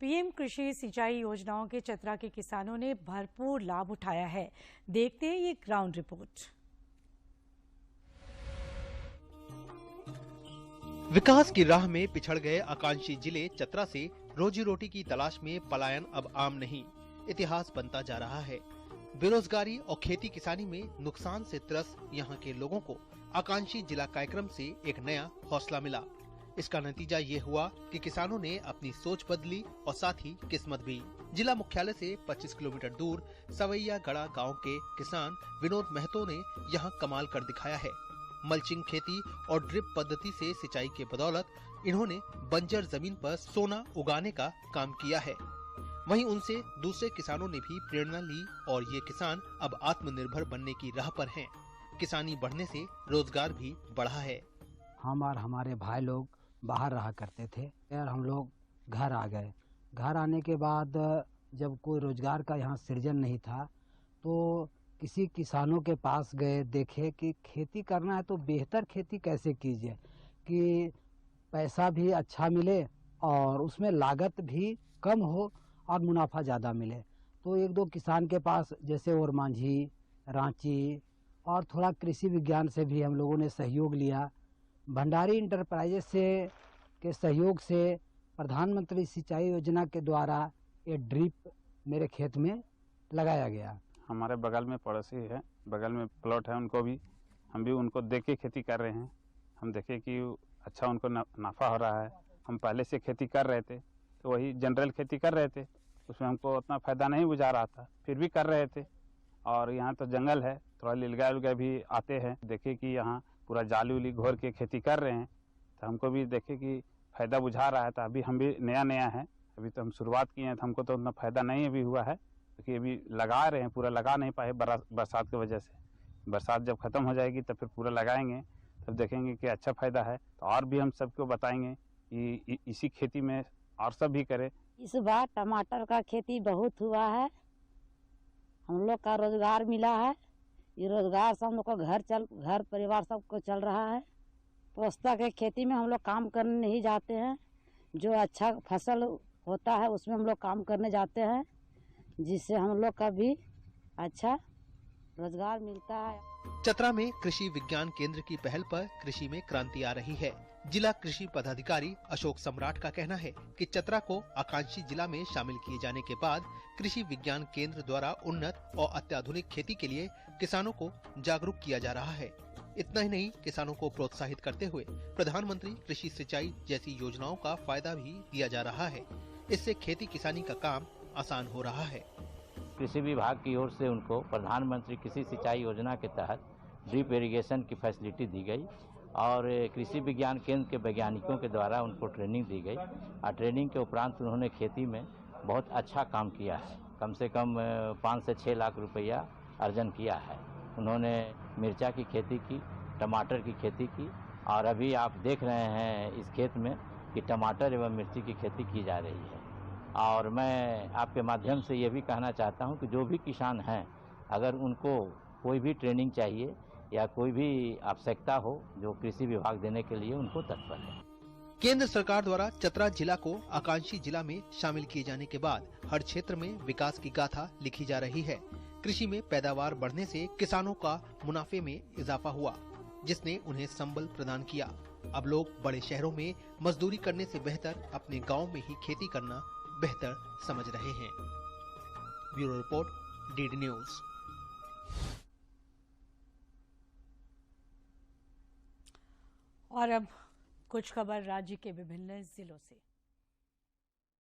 PM कृषि सिंचाई योजनाओं के चतरा के किसानों ने भरपूर लाभ उठाया है। देखते हैं ये ग्राउंड रिपोर्ट। विकास की राह में पिछड़ गए आकांक्षी जिले चतरा से रोजी रोटी की तलाश में पलायन अब आम नहीं, इतिहास बनता जा रहा है। बेरोजगारी और खेती किसानी में नुकसान से त्रस्त यहाँ के लोगों को आकांक्षी जिला कार्यक्रम से एक नया हौसला मिला। इसका नतीजा ये हुआ कि किसानों ने अपनी सोच बदली और साथ ही किस्मत भी। जिला मुख्यालय से 25 किलोमीटर दूर सवैया गड़ा गांव के किसान विनोद महतो ने यहाँ कमाल कर दिखाया है। मल्चिंग खेती और ड्रिप पद्धति से सिंचाई के बदौलत इन्होंने बंजर जमीन पर सोना उगाने का काम किया है। वहीं उनसे दूसरे किसानों ने भी प्रेरणा ली और ये किसान अब आत्मनिर्भर बनने की राह पर हैं। किसानी बढ़ने से रोजगार भी बढ़ा है। हम और हमारे भाई लोग बाहर रहा करते थे और हम लोग घर आ गए। घर आने के बाद जब कोई रोजगार का यहाँ सृजन नहीं था तो किसी किसानों के पास गए, देखे कि खेती करना है तो बेहतर खेती कैसे कीजिए कि पैसा भी अच्छा मिले और उसमें लागत भी कम हो और मुनाफा ज़्यादा मिले। तो एक दो किसान के पास जैसे और मांझी, रांची और थोड़ा कृषि विज्ञान से भी हम लोगों ने सहयोग लिया। भंडारी इंटरप्राइजेस से के सहयोग से प्रधानमंत्री सिंचाई योजना के द्वारा ये ड्रिप मेरे खेत में लगाया गया। हमारे बगल में पड़ोसी है, बगल में प्लॉट है, उनको भी हम भी उनको देख के खेती कर रहे हैं। हम देखे कि अच्छा उनको नफ़ा हो रहा है। हम पहले से खेती कर रहे थे तो वही जनरल खेती कर रहे थे, उसमें हमको उतना फ़ायदा नहीं बुझा रहा था, फिर भी कर रहे थे। और यहाँ तो जंगल है, थोड़ा लीलगाय उलगाय भी आते हैं। देखे कि यहाँ पूरा जाली उली घोर के खेती कर रहे हैं तो हमको भी देखे कि फ़ायदा बुझा रहा है। तो अभी हम भी नया है, अभी तो हम शुरुआत किए हैं तो हमको तो उतना फ़ायदा नहीं अभी हुआ है क्योंकि अभी लगा रहे हैं, पूरा लगा नहीं पाए बरसात की वजह से। बरसात जब ख़त्म हो जाएगी तब फिर पूरा लगाएंगे, तब देखेंगे कि अच्छा फ़ायदा है तो और भी हम सबको बताएंगे कि इसी खेती में और सब भी करें। इस बार टमाटर का खेती बहुत हुआ है, हम लोग का रोजगार मिला है। ये रोजगार से हम लोग का घर परिवार सबको चल रहा है। पोस्ता के खेती में हम लोग काम करने नहीं जाते हैं, जो अच्छा फसल होता है उसमें हम लोग काम करने जाते हैं, जिससे हम लोग का भी अच्छा रोजगार मिलता है। चतरा में कृषि विज्ञान केंद्र की पहल पर कृषि में क्रांति आ रही है। जिला कृषि पदाधिकारी अशोक सम्राट का कहना है कि चतरा को आकांक्षी जिला में शामिल किए जाने के बाद कृषि विज्ञान केंद्र द्वारा उन्नत और अत्याधुनिक खेती के लिए किसानों को जागरूक किया जा रहा है। इतना ही नहीं, किसानों को प्रोत्साहित करते हुए प्रधानमंत्री कृषि सिंचाई जैसी योजनाओं का फायदा भी दिया जा रहा है। इससे खेती किसानी का काम आसान हो रहा है। कृषि विभाग की ओर से उनको प्रधानमंत्री कृषि सिंचाई योजना के तहत ड्रिप इरिगेशन की फैसिलिटी दी गई और कृषि विज्ञान केंद्र के वैज्ञानिकों के द्वारा उनको ट्रेनिंग दी गई और ट्रेनिंग के उपरांत उन्होंने खेती में बहुत अच्छा काम किया है। कम से कम 5 से 6 लाख रुपया अर्जन किया है। उन्होंने मिर्चा की खेती की, टमाटर की खेती की और अभी आप देख रहे हैं इस खेत में कि टमाटर एवं मिर्ची की खेती की जा रही है। और मैं आपके माध्यम से ये भी कहना चाहता हूँ कि जो भी किसान हैं, अगर उनको कोई भी ट्रेनिंग चाहिए या कोई भी आवश्यकता हो जो कृषि विभाग देने के लिए उनको तत्पर है। केंद्र सरकार द्वारा चतरा जिला को आकांक्षी जिला में शामिल किए जाने के बाद हर क्षेत्र में विकास की गाथा लिखी जा रही है। कृषि में पैदावार बढ़ने से किसानों का मुनाफे में इजाफा हुआ, जिसने उन्हें संबल प्रदान किया। अब लोग बड़े शहरों में मजदूरी करने से बेहतर अपने गाँव में ही खेती करना बेहतर समझ रहे हैं। Bureau report, DD news. और अब कुछ खबर राज्य के विभिन्न जिलों से।